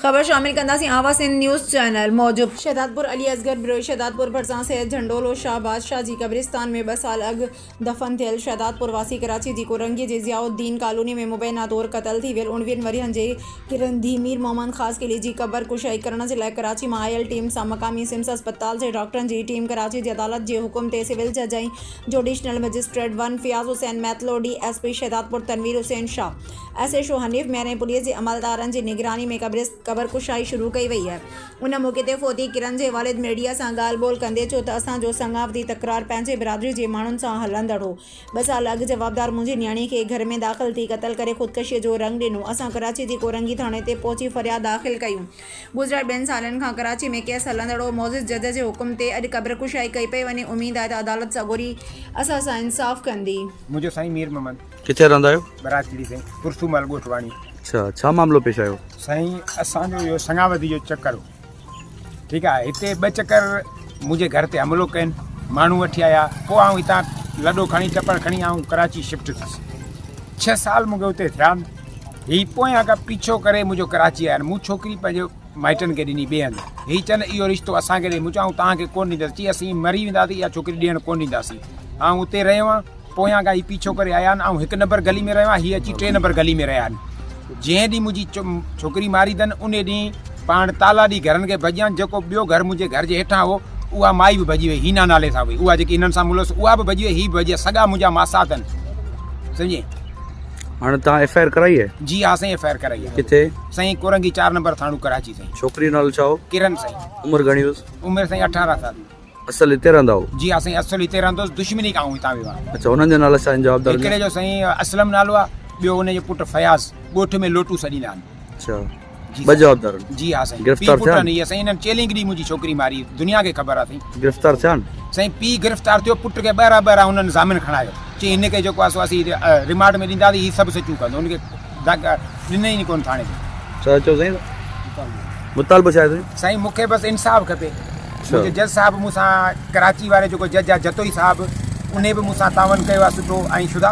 खबर शामिल कंदासीं आवा सिंध न्यूज़ चैनल मौजूद शहदादपुर अली असगर बिरोई शहदादपुर भरसां सैयद झंडोलो शाह बादशाह जी कब्रिस्तान में 2 साल अॻु दफ़न थियल शहदादपुर वासी कराची जी कोरंगी जे ज़ियाउद्दीन कॉलोनी में मुबैना तौर क़तल थी वियल 19 वरियनि जे किरन धीमीर मोहम्मद ख़ास किली जी क़बर कुशाई करण जे लाइ कराची मां आयल टीम सां मक़ामी सिम्स अस्पताल जे डॉक्टरनि जी टीम कराची जी अदालत जे हुकुम ते सिविल जज ऐं judicial magistrate 1 Fayaz Hussain Maitlo DSP Shahdadpur Tanveer Hussain Shah SHO Hanif Mir ऐं पुलिस जे अमलदारनि जी निगरानी में क़बर कुशाई शुरू कई वई है। उन मौक़े ते फ़ौती किरन जे वालिद मीडिया सां ॻाल्हि ॿोल कंदे चयो त असांजो संगावती तकरार पंहिंजे बिरादरी जे माण्हुनि सां हलंदड़ हो। 2 साल अॻु जवाबदार मुंहिंजी न्याणी खे घर में दाख़िल थी क़तल करे ख़ुदकशीअ जो रंग ॾिनो। असां कराची जी कोरंगी थाणे ते पहुची फ़रियाद दाख़िल कयूं। गुज़िरियल 2 सालनि खां कराची में केस हलंदड़ हो। मौज़िज़ जज जे हुकुम ते अॼु क़बर कुशाई कई पई वञे। उम्मीद आहे त अदालत साॻोरी असां सां इंसाफ़ कंदी। मुझे साईं मीर मोहम्मद किथे रहंदा आहियो? बराजगिरी साईं पुरसूमल ॻोठवाणी। अच्छा, छा मामलो पेश आयो? साईं असांजो इहो संगावती जो चक्कर हो, ठीकु आहे। हिते 2 चक्कर मुंहिंजे घर ते हमिलो कनि, माण्हू वठी आया, पोइ आउं हितां लॾो खणी टपर खणी आउं कराची शिफ्ट थियुसि। 6 साल मूंखे हुते थिया आहिनि। हीअ पोयां खां पीछो करे मुंहिंजो कराची आया आहिनि। मूं छोकिरी पंहिंजे माइटनि खे ॾिनी ॿिए हंधि। हीअ चवनि इहो रिश्तो असांखे ॾे। मूं चवां तव्हांखे कोन ॾींदासीं। चई असीं मरी वेंदासीं इहा छोकिरी ॾियणु कोन ॾींदासीं। ऐं उते रहियो आहियां। पोयां खां हीअ पीछो करे आया आहिनि। ऐं 1 नंबर गली में रहियो आहियां। हीअ अची 3 नंबर गली में रहिया आहिनि। जंहिं ॾींहुं मुंहिंजी छोकिरी मारी अथनि उन ॾींहुं पाण ताला ॾी घरनि खे भॼिया। जेको ॿियो घर मुंहिंजे घर जे हेठां हो उहा माई बि भॼी वई, हीना नाले सां हुई। उहा जेकी हिननि सां मुलस उहा बि भॼी वई, हीअ बि भॼी। सॻा मुंहिंजा मासा अथनि, सम्झे। हाणे तव्हां FIR कराई आहे? जी हा साईं, FIR कराई आहे। किथे? साईं कोरंगी 4 नंबर थाणो कराची साईं। छोकिरी नालो छा हो? किरन साईं। उमिरि घणी हुअसि? उमिरि साईं 18 साल। असल हिते रहंदा हो? जी हा साईं, असुल हिते रहंदोसि। दुश्मनी खां हितां वियो आहे। अच्छा, उन्हनि जो नाला छा आहिनि जवाबदार? हिकिड़े जो साईं असलम नालो आहे, ॿियो हुनजो पुटु फयाज़। ॻोठ में लोटू सॾींदा आहिनि। अच्छा, जी 2 जवाबदार? जी हा साईं। गिरफ़्तार थिया? इहा साईं हिननि चेलिंग ॾींहुं मुंहिंजी छोकिरी मारी, दुनिया खे ख़बर आहे साईं। गिरफ़्तार थिया? साईं पीउ गिरफ़्तार थियो, पुट खे ॿाहिरां हुननि ज़ामिन खणायो। चई हिनखे जेको आहे सो असीं रिमांड में ॾींदासीं, हीअ सभु सचूं कंदो। हुनखे ॾिनई न कोन थाणे ते। छा चओ साईं? मुतालबो छा आहे साईं? मूंखे बसि इंसाफ़ खपे। मुंहिंजे जज साहिबु मूंसां, कराची वारे जेको जज आहे जतोई साहिबु, उन बि मूंसां तावन कयो आहे सुठो। ऐं शुदा